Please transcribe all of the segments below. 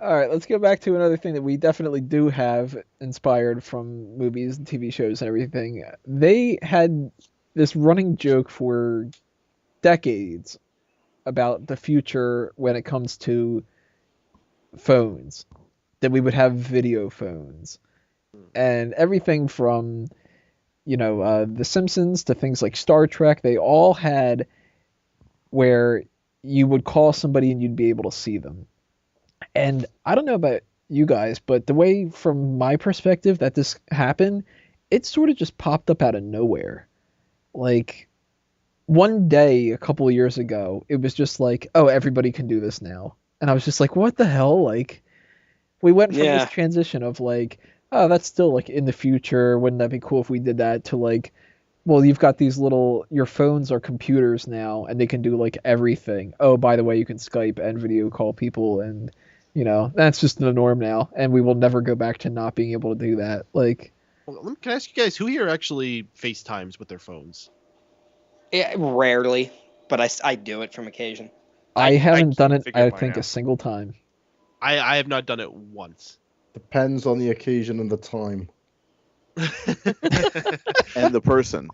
All right, let's go back to another thing that we definitely do have inspired from movies and TV shows and everything. They had this running joke for decades about the future when it comes to phones, that we would have video phones and everything from, The Simpsons to things like Star Trek. They all had where you would call somebody and you'd be able to see them. And I don't know about you guys, but the way from my perspective that this happened, it sort of just popped up out of nowhere. Like one day a couple of years ago, it was just like, oh, everybody can do this now. And I was just like, what the hell? Like we went from this Yeah. transition of like, oh, that's still like in the future. Wouldn't that be cool if we did that? To like, well, you've got these little, your phones are computers now and they can do like everything. Oh, by the way, you can Skype and video call people and, that's just the norm now. And we will never go back to not being able to do that. Like, Well, can I ask you guys, who here actually FaceTimes with their phones? Rarely, but I do it from occasion. I haven't done can't it, figure I mine think, a out. single time. I have not done it once. Depends on the occasion and the time. And the person.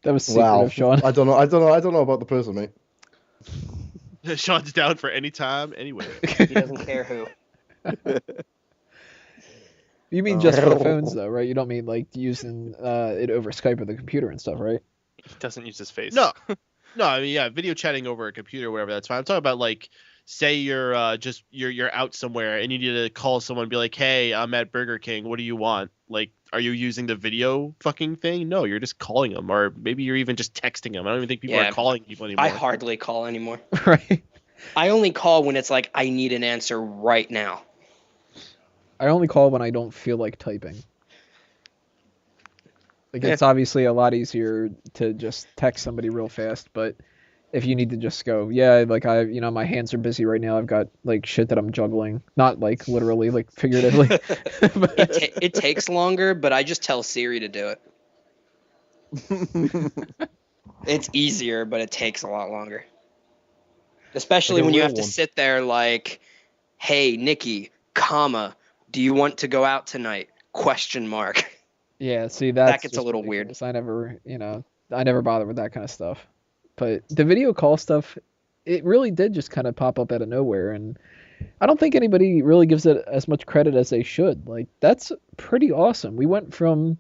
That was secretive, Shaun. I don't know about the person, mate. Sean's down for any time, anywhere. He doesn't care who. You mean just for the phones, though, right? You don't mean like using it over Skype or the computer and stuff, right? He doesn't use his face. No, no, I mean, yeah, video chatting over a computer or whatever, that's fine. I'm talking about like, say you're you're out somewhere and you need to call someone and be like, hey, I'm at Burger King. What do you want? Like, are you using the video fucking thing? No, you're just calling them, or maybe you're even just texting them. I don't even think people Yeah. are calling people anymore. I hardly call anymore. Right. I only call when it's like I need an answer right now. I only call when I don't feel like typing. Like, Yeah. it's obviously a lot easier to just text somebody real fast, but if you need to just go, yeah, like my hands are busy right now. I've got like shit that I'm juggling, not like literally, like figuratively. It takes longer, but I just tell Siri to do it. It's easier, but it takes a lot longer. Especially Like a when you real have to one. sit there like, hey, Nikki, comma, do you want to go out tonight? Question mark. Yeah, see, that gets a little weird. I never bother with that kind of stuff. But the video call stuff, it really did just kind of pop up out of nowhere, and I don't think anybody really gives it as much credit as they should. Like, that's pretty awesome. We went from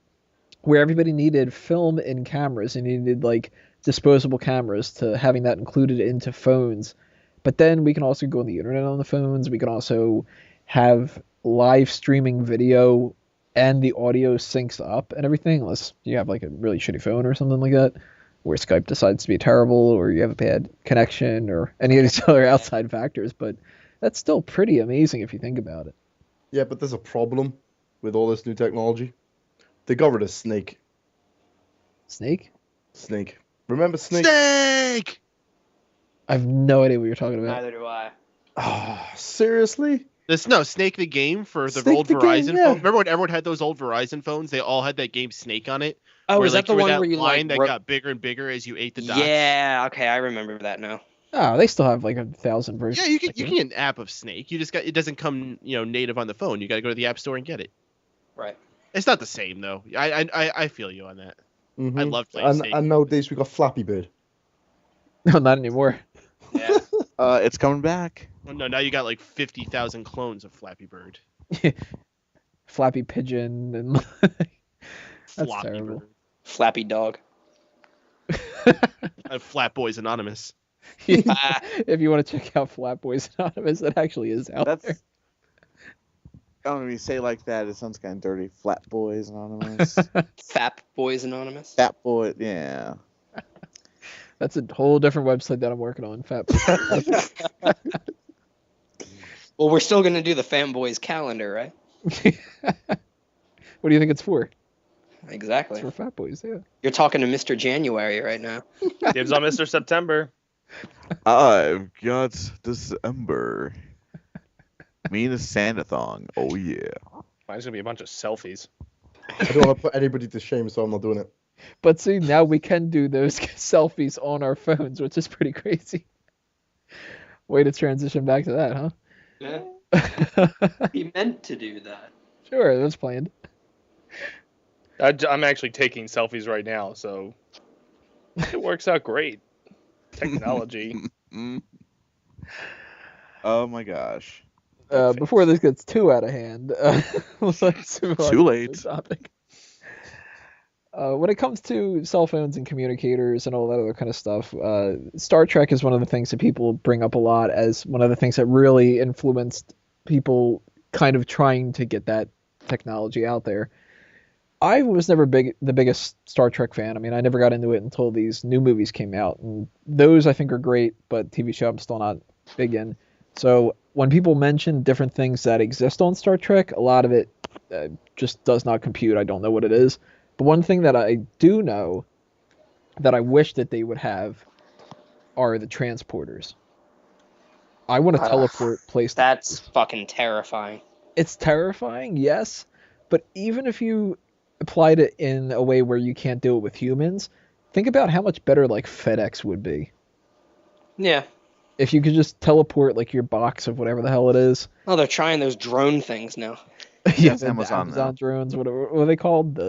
where everybody needed film and cameras and needed like disposable cameras to having that included into phones. But then we can also go on the internet on the phones. We can also have live streaming video and the audio syncs up and everything, unless you have like a really shitty phone or something like that, where Skype decides to be terrible or you have a bad connection or any of these other outside factors. But that's still pretty amazing if you think about it. Yeah, but there's a problem with all this new technology. They got rid of Snake. Snake? Snake. Remember Snake? Snake! I have no idea what you're talking about. Neither do I. Ah, seriously? Snake the game for the Snake old the game, Verizon yeah. phone. Remember when everyone had those old Verizon phones? They all had that game Snake on it. Oh, where, is like, that the were one that where you line like that got bigger and bigger as you ate the dots? Yeah, okay, I remember that now. Oh, they still have like 1,000 versions. Yeah, you can get an app of Snake. You just got, it doesn't come native on the phone. You got to go to the app store and get it. Right. It's not the same though. I feel you on that. Mm-hmm. I love playing and, Snake. and nowadays we got Flappy Bird. No, not anymore. Yeah. It's coming back. Oh, no, now you got like 50,000 clones of Flappy Bird. Flappy Pigeon and that's Floppy terrible. Bird. Flappy dog. Flatboys Anonymous. If you want to check out Flatboys Anonymous, that actually is out there. That's. I don't know, when you say like that, it sounds kind of dirty. Flat Boys Anonymous. Fap Boys Anonymous. Fat Boy, yeah. That's a whole different website that I'm working on. Fat. Well, we're still gonna do the Fanboys calendar, right? What do you think it's for? Exactly. It's for fat boys, yeah. You're talking to Mr. January right now. Dibs on Mr. September. I've got December. Me and a Santathon. Oh, yeah. Mine's gonna be a bunch of selfies. I don't want to put anybody to shame, so I'm not doing it. But see, now we can do those selfies on our phones, which is pretty crazy. Way to transition back to that, huh? Yeah. He meant to do that. Sure, that's planned. I'm actually taking selfies right now, so it works out great. Technology. Oh my gosh. Before this gets too out of hand, let's move on Too to late. the topic. When it comes to cell phones and communicators and all that other kind of stuff, Star Trek is one of the things that people bring up a lot as one of the things that really influenced people kind of trying to get that technology out there. I was never the biggest Star Trek fan. I mean, I never got into it until these new movies came out, and those I think are great, but TV show I'm still not big in. So when people mention different things that exist on Star Trek, a lot of it just does not compute. I don't know what it is. But one thing that I do know that I wish that they would have are the transporters. I want to teleport places. That's fucking terrifying. It's terrifying, yes, but even if you applied it in a way where you can't do it with humans, think about how much better like FedEx would be. Yeah. If you could just teleport like your box of whatever the hell it is. Oh, they're trying those drone things now. Yeah, It's the Amazon now. drones, whatever. What are they called?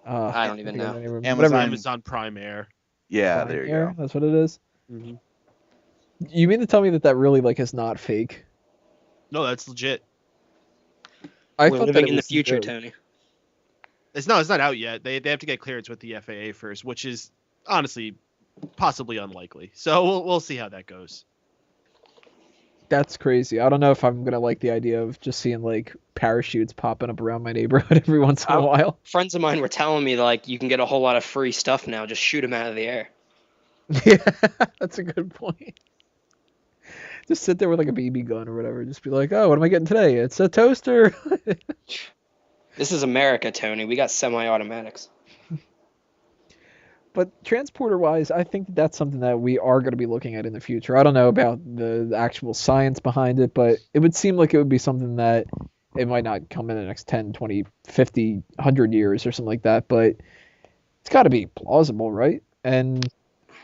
I don't even know. Amazon. Amazon Prime Air. Yeah, there you go. That's what it is. Mm-hmm. You mean to tell me that really like is not fake? No, that's legit. I We're thought living that it in the was future, joke. Tony. It's not out yet. They have to get clearance with the FAA first, which is honestly possibly unlikely. So we'll see how that goes. That's crazy. I don't know if I'm gonna like the idea of just seeing like parachutes popping up around my neighborhood every once in a while. Friends of mine were telling me like you can get a whole lot of free stuff now. Just shoot them out of the air. Yeah, that's a good point. Just sit there with like a BB gun or whatever. Just be like, oh, what am I getting today? It's a toaster. This is America, Tony. We got semi-automatics. But transporter-wise, I think that's something that we are going to be looking at in the future. I don't know about the actual science behind it, but it would seem like it would be something that it might not come in the next 10, 20, 50, 100 years or something like that, but it's got to be plausible, right? And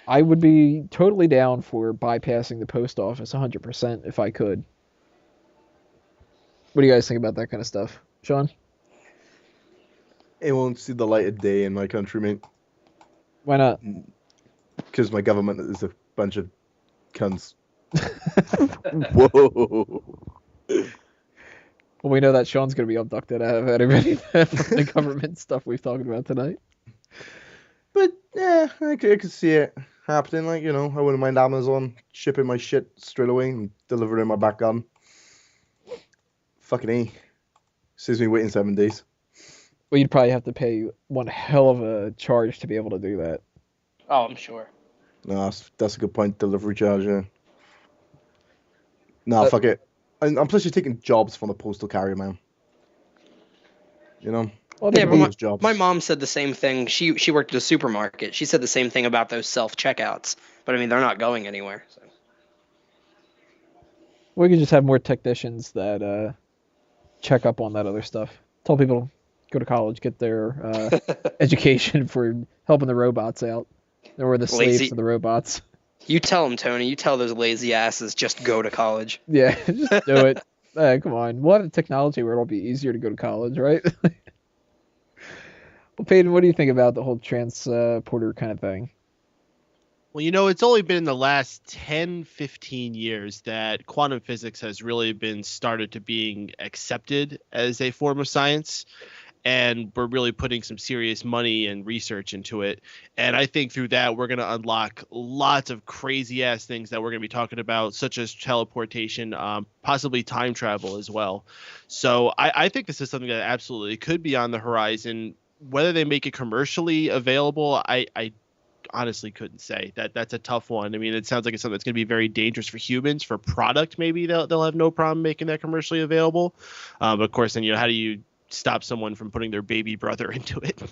I would be totally down for bypassing the post office 100% if I could. What do you guys think about that kind of stuff? Shaun? It won't see the light of day in my country, mate. Why not? Because my government is a bunch of cunts. Whoa. Well, we know that Shaun's going to be abducted out of anybody from the government stuff we've talked about tonight. But yeah, I could see it happening. Like, you know, I wouldn't mind Amazon shipping my shit straight away and delivering my back garden. Fucking A. Saves me waiting 7 days. Well, you'd probably have to pay one hell of a charge to be able to do that. Oh, I'm sure. No, that's a good point. Delivery charge, yeah. Nah, fuck it. I'm plus you're taking jobs from the postal carrier, man. You know? Well, Yeah, they- but those jobs. my mom said the same thing. She worked at a supermarket. She said the same thing about those self-checkouts. But I mean, they're not going anywhere. So. we could just have more technicians that check up on that other stuff. Tell people to go to college, get their education for helping the robots out. Or the slaves Lazy- to the robots. You tell them, Tony. You tell those lazy asses just go to college. Yeah, just do it. Come on. We'll have the technology where it'll be easier to go to college, right? Well, Paden, what do you think about the whole transporter kind of thing? Well, you know, it's only been in the last 10, 15 years that quantum physics has really been started to being accepted as a form of science. And we're really putting some serious money and research into it. And I think through that, we're going to unlock lots of crazy ass things that we're going to be talking about, such as teleportation, possibly time travel as well. So I think this is something that absolutely could be on the horizon. Whether they make it commercially available, I honestly couldn't say. That's a tough one. I mean, it sounds like it's something that's going to be very dangerous for humans. For product, maybe they'll have no problem making that commercially available. But of course, then, you know, how do you stop someone from putting their baby brother into it?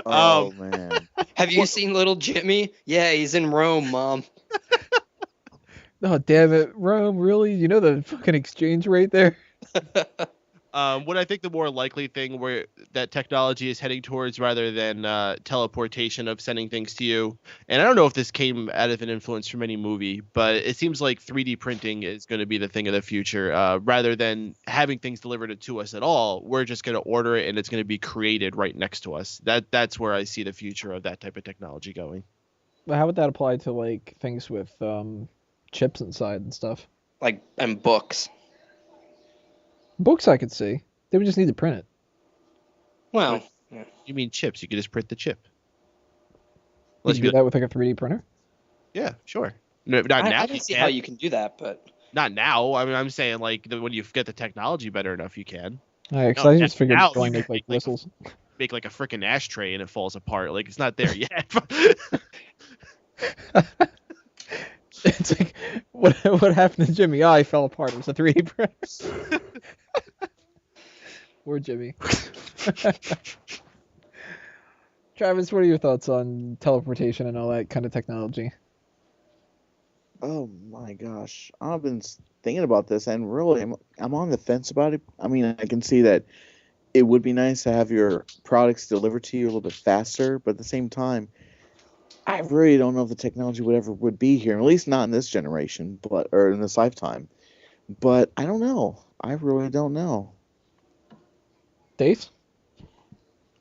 Oh, man. Have you seen little Jimmy? Yeah, he's in Rome, Mom. Oh, damn it. Rome, really? You know the fucking exchange rate there? What I think the more likely thing where that technology is heading towards, rather than teleportation of sending things to you, and I don't know if this came out of an influence from any movie, but it seems like 3D printing is going to be the thing of the future. Rather than having things delivered to us at all, we're just going to order it and it's going to be created right next to us. That's where I see the future of that type of technology going. But how would that apply to like things with chips inside and stuff? Like, and books. Books I could see. They would just need to print it. Well, You mean chips? You could just print the chip. You Unless can you do that with like a 3D printer. Yeah, sure. No, not now. I You don't see can't. how you can do that, but Not now. I mean, I'm saying like when you get the technology better enough, you can Yeah, because No, I just figured now going you make like make, like, whistles. make like a freaking ashtray and it falls apart. Like it's not there yet. It's like what happened to Jimmy? I fell apart. It was a 3D printer. Poor Jimmy. Travis, what are your thoughts on teleportation and all that kind of technology? Oh my gosh, I've been thinking about this, and really, I'm on the fence about it. I mean, I can see that it would be nice to have your products delivered to you a little bit faster, but at the same time, I really don't know if the technology would be here, at least not in this generation, or in this lifetime. But I don't know. I really don't know. Dace?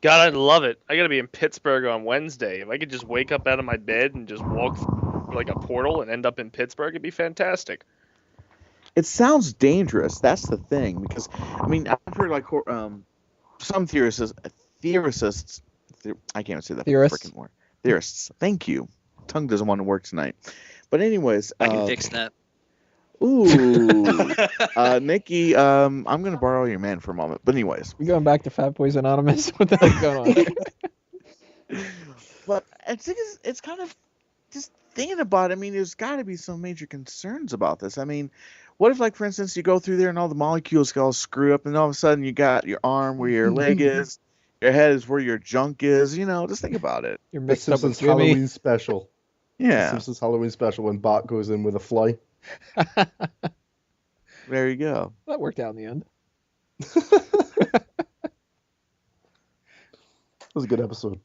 God, I'd love it. I gotta be in Pittsburgh on Wednesday. If I could just wake up out of my bed and just walk through like a portal and end up in Pittsburgh, it'd be fantastic. It sounds dangerous. That's the thing, because I mean, I've heard like some theorists. I can't say that Theorists? freaking word. Theorists. Thank you. Tongue doesn't want to work tonight. But anyways, I can fix that. Ooh, Nikki, I'm gonna borrow your man for a moment. But anyways, We going back to Fanboys Anonymous? What the heck's going on here? but I think it's kind of just thinking about it. I mean, there's got to be some major concerns about this. I mean, what if, like, for instance, you go through there and all the molecules get all screwed up, and all of a sudden you got your arm where your leg is, your head is where your junk is. You know, just think about it. You're The mixed up with Simpsons Jimmy. Halloween special. The Yeah, Simpsons Halloween special when Bart goes in with a fly. there you go. That worked out in the end. That was a good episode.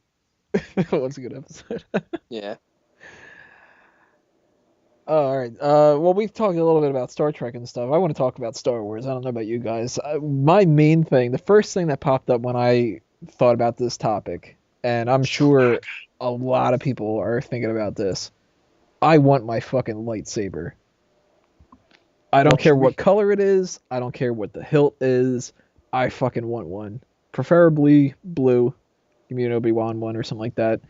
It was a good episode. Yeah. All right. Well, we've talked a little bit about Star Trek and stuff. I want to talk about Star Wars. I don't know about you guys. My main thing, the first thing that popped up when I thought about this topic, and I'm sure a lot of people are thinking about this, I want my fucking lightsaber. I don't care what color it is. I don't care what the hilt is. I fucking want one. Preferably blue. Give me an Obi-Wan one or something like that.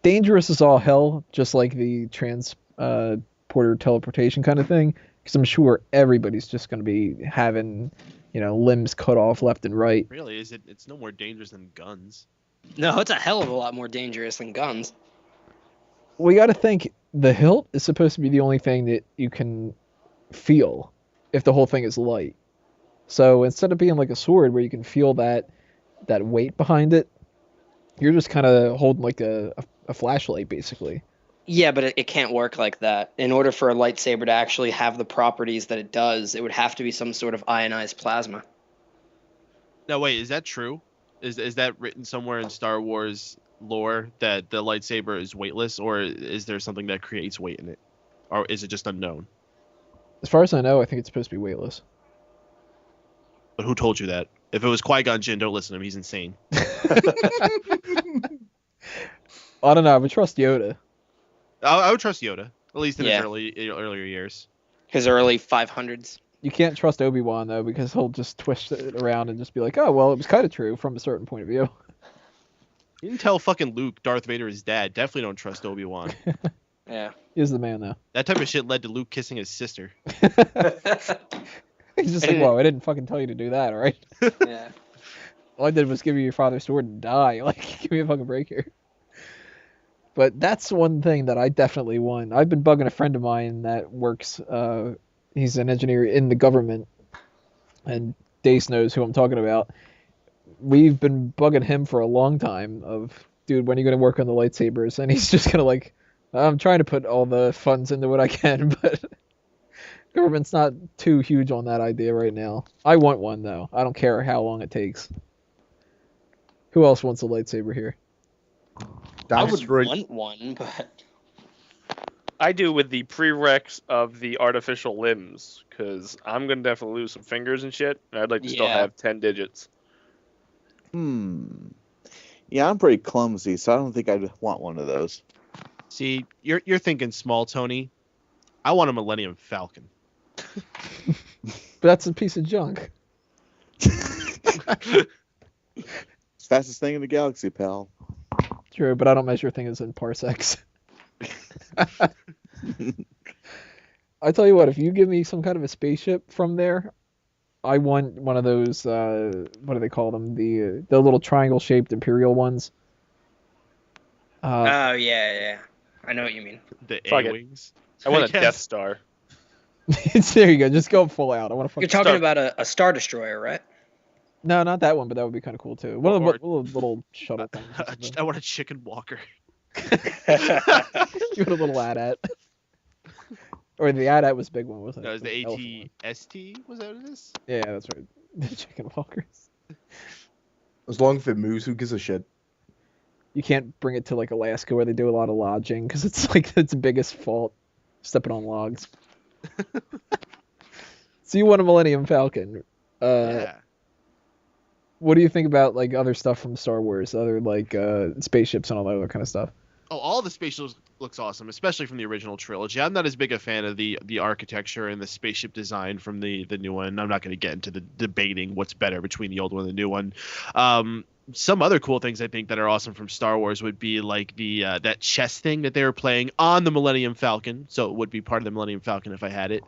Dangerous as all hell, just like the transporter teleportation kind of thing, because I'm sure everybody's just going to be having, limbs cut off left and right. Really, is it? It's no more dangerous than guns. No, it's a hell of a lot more dangerous than guns. We got to think the hilt is supposed to be the only thing that you can feel if the whole thing is light. So instead of being like a sword where you can feel that weight behind it, you're just kind of holding like a flashlight basically. Yeah, but it can't work like that. In order for a lightsaber to actually have the properties that it does, it would have to be some sort of ionized plasma. No, wait, is that true? Is that written somewhere in Star Wars lore that the lightsaber is weightless, or is there something that creates weight in it, or is it just unknown? As far as I know, I think it's supposed to be weightless. But who told you that? If it was Qui-Gon Jinn, don't listen to him. He's insane. I don't know. I would trust Yoda. I would trust Yoda, at least in his Yeah. earlier years. His early 500s. You can't trust Obi-Wan though, because he'll just twist it around and just be like, "Oh, well, it was kind of true from a certain point of view." You didn't tell fucking Luke Darth Vader is dad. Definitely don't trust Obi-Wan. Yeah. He's the man though. That type of shit led to Luke kissing his sister. He's just like, "Whoa, I didn't fucking tell you to do that, all right? Yeah. All I did was give you your father's sword and die. Like, give me a fucking break here." But that's one thing that I definitely want. I've been bugging a friend of mine that works. He's an engineer in the government, and Dace knows who I'm talking about. We've been bugging him for a long time of, dude, when are you going to work on the lightsabers? And he's just going to I'm trying to put all the funds into what I can, but Government's not too huge on that idea right now. I want one though. I don't care how long it takes. Who else wants a lightsaber here? I Damn would straight. want one, but I do with the prereqs of the artificial limbs, because I'm going to definitely lose some fingers and shit, and I'd like to still Yeah. have 10 digits. Yeah, I'm pretty clumsy, so I don't think I'd want one of those. See, you're thinking small, Tony. I want a Millennium Falcon. But that's a piece of junk. Fastest thing in the galaxy, pal. True, but I don't measure things in parsecs. I tell you what, if you give me some kind of a spaceship from there, I want one of those. What do they call them? The little triangle-shaped Imperial ones. oh yeah. I know what you mean. The Fuck it. A-Wings. I want a guess. Death Star. There you go. Just go full out. I want to. You're talking about a Star Destroyer, right? No, not that one, but that would be kind of cool too. One of the little shuttle things. or something. I want a Chicken Walker. You want a little AT-AT. Or the AT-AT was a big one, wasn't it? No, it was the Elephant one. AT-ST? Was that what it is? Yeah, that's right. The chicken walkers. As long as it moves, who gives a shit? You can't bring it to like Alaska where they do a lot of lodging because it's like its biggest fault, stepping on logs. So you want a Millennium Falcon? Yeah. What do you think about like other stuff from Star Wars, other like spaceships and all that other kind of stuff? Oh, all the spaceships looks awesome, especially from the original trilogy. I'm not as big a fan of the architecture and the spaceship design from the new one. I'm not going to get into the debating what's better between the old one and the new one. Some other cool things I think that are awesome from Star Wars would be like the that chess thing that they were playing on the Millennium Falcon. So it would be part of the Millennium Falcon if I had it.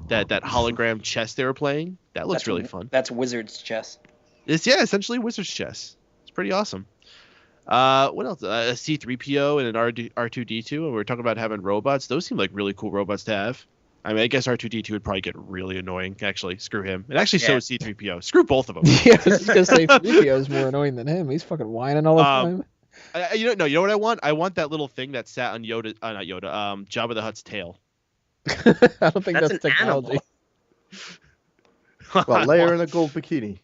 That hologram chess they were playing. That looks really fun. That's Wizard's chess. It's essentially Wizard's chess. It's pretty awesome. What else? A C-3PO and an R2-D2, and we're talking about having robots. Those seem like really cool robots to have. I mean, I guess R2-D2 would probably get really annoying. Actually, screw him. And actually, so is C-3PO. Screw both of them. Yeah, I was just gonna say 3PO is more annoying than him. He's fucking whining all the time. You know what I want? I want that little thing that sat on Jabba the Hutt's tail. I don't think that's an technology. animal. Well, layer in a gold bikini.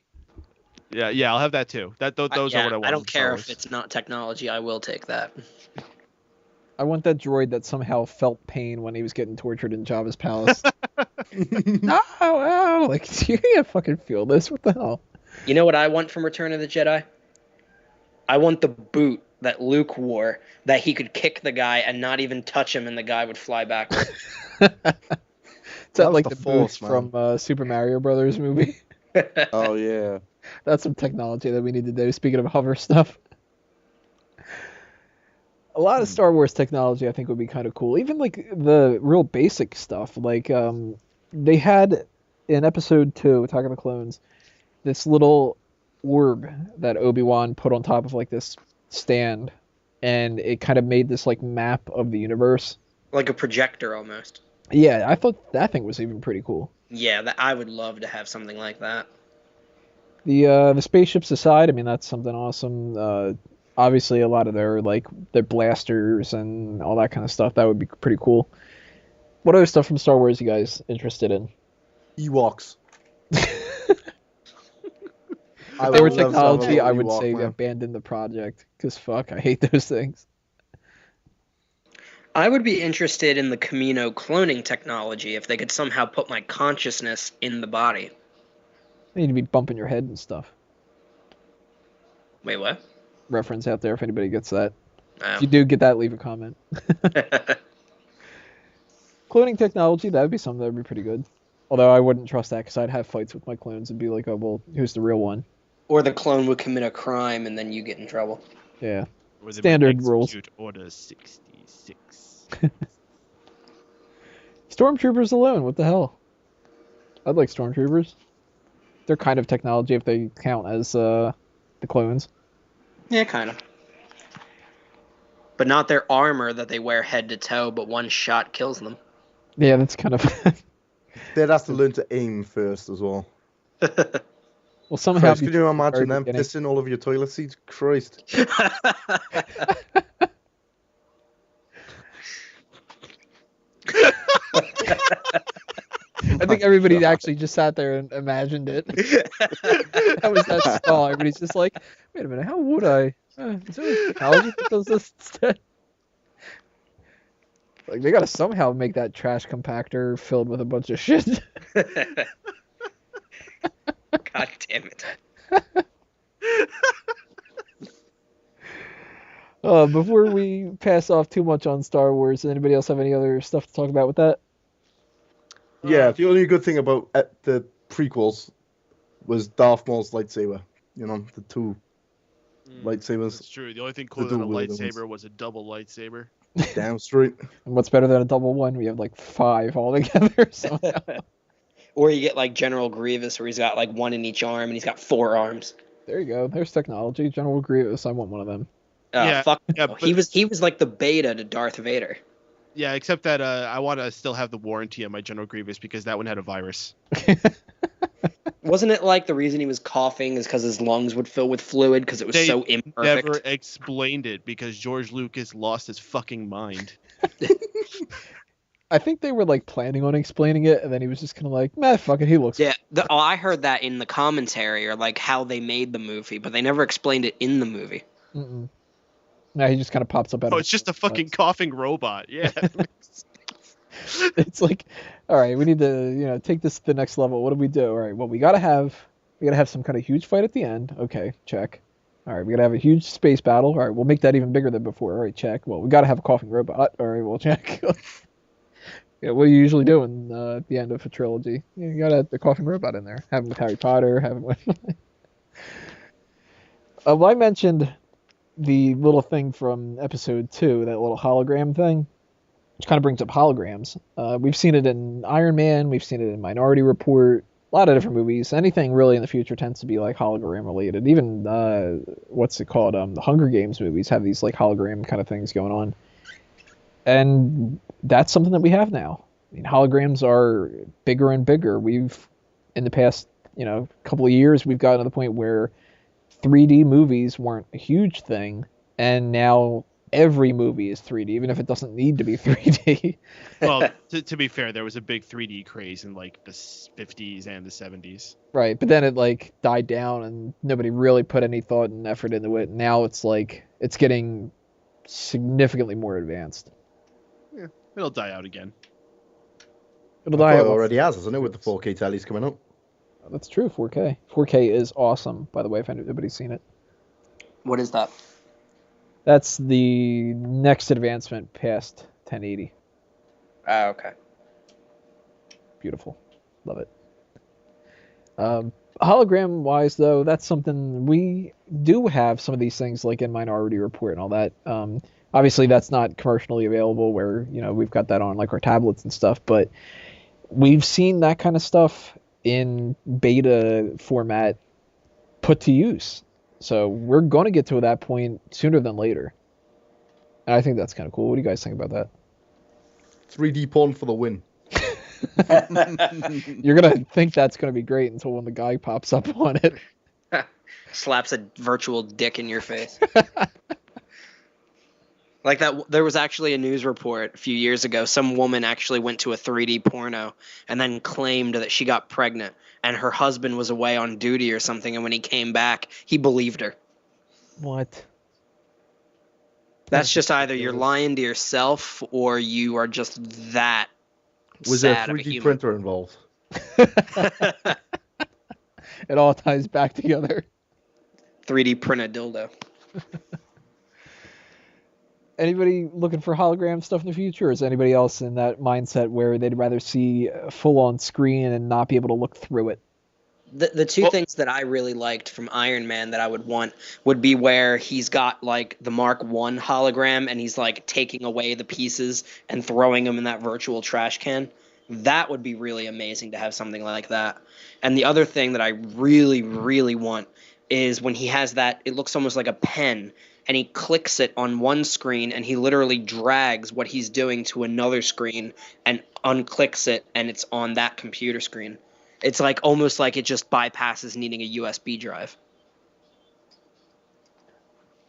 Yeah, I'll have that too. Those are what I want. I don't from Star care Wars. if it's not technology. I will take that. I want that droid that somehow felt pain when he was getting tortured in Jabba's palace. Ow! Like, you can't fucking feel this. What the hell? You know what I want from Return of the Jedi? I want the boot that Luke wore that he could kick the guy and not even touch him, and the guy would fly backwards. Is that was like the the Force, boots from Super Mario Brothers movie? Oh yeah. That's some technology that we need to do. Speaking of hover stuff, a lot of Star Wars technology I think would be kind of cool. Even like the real basic stuff. Like they had in Episode 2, Attack of the Clones, this little orb that Obi-Wan put on top of like this stand, and it kind of made this like map of the universe. Like a projector almost. Yeah, I thought that thing was even pretty cool. Yeah, I would love to have something like that. The spaceships aside, I mean that's something awesome. Obviously, a lot of their blasters and all that kind of stuff that would be pretty cool. What other stuff from Star Wars you guys interested in? Ewoks. If I they were would love to have a technology, little I would Ewok, say man. abandon the project because fuck, I hate those things. I would be interested in the Camino cloning technology if they could somehow put my consciousness in the body. You need to be bumping your head and stuff. Wait, what? Reference out there if anybody gets that. Oh. If you do get that, leave a comment. Cloning technology, that would be something that would be pretty good. Although I wouldn't trust that because I'd have fights with my clones and be like, oh, well, who's the real one? Or the clone would commit a crime and then you get in trouble. Yeah. Or they Standard might rules. execute Order 66. Stormtroopers alone, what the hell? I'd like Stormtroopers. They're kind of technology if they count as the clones. Yeah, kind of. But not their armor that they wear head to toe, but one shot kills them. Yeah, that's kind of... They'd have to learn to aim first as well. well, somehow... Christ, could you imagine them beginning. pissing all over your toilet seats? Christ. I think everybody actually just sat there and imagined it. That was that stall. Everybody's just like, wait a minute, how would I? Is there any technology that does this instead? Like, they gotta somehow make that trash compactor filled with a bunch of shit. God damn it. Before we pass off too much on Star Wars, does anybody else have any other stuff to talk about with that? Yeah, the only good thing about the prequels was Darth Maul's lightsaber. You know, the two lightsabers. That's true. The only thing cooler than a lightsaber was a double lightsaber. Damn straight. And what's better than a double one? We have like 5 altogether. So. Or you get like General Grievous, where he's got like 1 in each arm and he's got 4 arms. There you go. There's technology. General Grievous. I want one of them. Fuck. Yeah, No. He was like the beta to Darth Vader. Yeah, except that I want to still have the warranty on my General Grievous because that one had a virus. Wasn't it like the reason he was coughing is because his lungs would fill with fluid because it was so imperfect? Never explained it because George Lucas lost his fucking mind. I think they were like planning on explaining it, and then he was just kind of like, "Meh, fuck it, he looks." Yeah, I heard that in the commentary or like how they made the movie, but they never explained it in the movie. Mm-mm. No, he just kind of pops up out. Oh, it's just a fucking coughing robot. Yeah. It's like, all right, we need to take this to the next level. What do we do? All right, well, we gotta have some kind of huge fight at the end. Okay, check. All right, we gotta have a huge space battle. All right, we'll make that even bigger than before. All right, check. Well, we gotta have a coughing robot. All right, we'll check. What do you usually do at the end of a trilogy? You gotta have the coughing robot in there. Have him with Harry Potter. Have him with. Well, I mentioned the little thing from episode 2, that little hologram thing, which kind of brings up holograms. We've seen it in Iron Man. We've seen it in Minority Report. A lot of different movies. Anything really in the future tends to be like hologram related. Even what's it called? The Hunger Games movies have these like hologram kind of things going on. And that's something that we have now. I mean, holograms are bigger and bigger. We've, in the past, couple of years, we've gotten to the point where 3D movies weren't a huge thing, and now every movie is 3D, even if it doesn't need to be 3D. Well, to be fair, there was a big 3D craze in like the 50s and the 70s. Right, but then it like died down, and nobody really put any thought and effort into it. Now it's like it's getting significantly more advanced. Yeah, it'll die out again. It'll die out. It already has, isn't it, with the 4K tellies coming up? That's true. 4K. 4K is awesome, by the way, if anybody's seen it. What is that? That's the next advancement past 1080. Oh, okay. Beautiful. Love it. Hologram wise, though, that's something we do have some of these things like in Minority Report and all that. Obviously, that's not commercially available where, we've got that on like our tablets and stuff, but we've seen that kind of stuff in beta format put to use. So we're going to get to that point sooner than later. And I think that's kind of cool. What do you guys think about that? 3D porn for the win. You're going to think that's going to be great until when the guy pops up on it. Slaps a virtual dick in your face. Like that, there was actually a news report a few years ago. Some woman actually went to a 3D porno and then claimed that she got pregnant, and her husband was away on duty or something, and when he came back, he believed her. What? That's just either you're lying to yourself or you are just that Was there a sad of a 3D human. printer involved? It all ties back together. 3D print a dildo. Anybody looking for hologram stuff in the future, or is anybody else in that mindset where they'd rather see a full-on screen and not be able to look through it? The two things that I really liked from Iron Man that I would want would be where he's got like the Mark I hologram and he's like taking away the pieces and throwing them in that virtual trash can. That would be really amazing to have something like that. And the other thing that I really, really want is when he has that, it looks almost like a pen, and he clicks it on one screen and he literally drags what he's doing to another screen and unclicks it, and it's on that computer screen. It's like almost like it just bypasses needing a USB drive.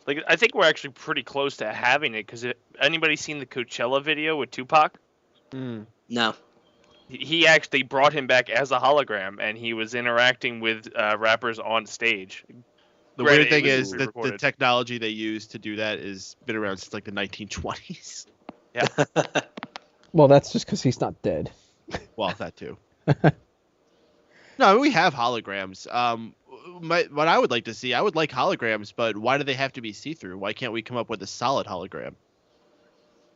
Like, I think we're actually pretty close to having it, because anybody seen the Coachella video with Tupac? No. He actually brought him back as a hologram, and he was interacting with rappers on stage. The Granted, weird thing it was is that the pre-recorded. technology they use to do that has been around since like the 1920s. Well, that's just because he's not dead. Well, that too. No, we have holograms. What I would like to see, I would like holograms, but why do they have to be see-through? Why can't we come up with a solid hologram?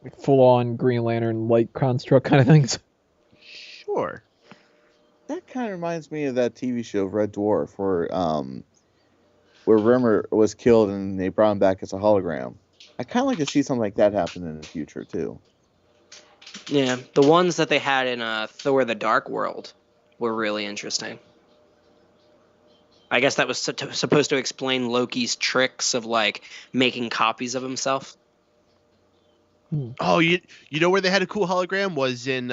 Like full-on Green Lantern light construct kind of things. Sure. That kind of reminds me of that TV show Red Dwarf, where Rimmer was killed and they brought him back as a hologram. I kind of like to see something like that happen in the future too. Yeah, the ones that they had in Thor: The Dark World were really interesting. I guess that was supposed to explain Loki's tricks of like making copies of himself. Oh, you know where they had a cool hologram was in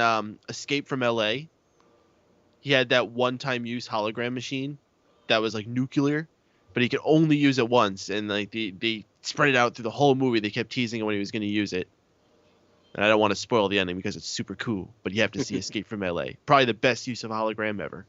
Escape from L.A. He had that one-time use hologram machine that was like nuclear, but he could only use it once, and like they spread it out through the whole movie. They kept teasing him when he was going to use it. And I don't want to spoil the ending because it's super cool, but you have to see Escape from L.A. Probably the best use of hologram ever.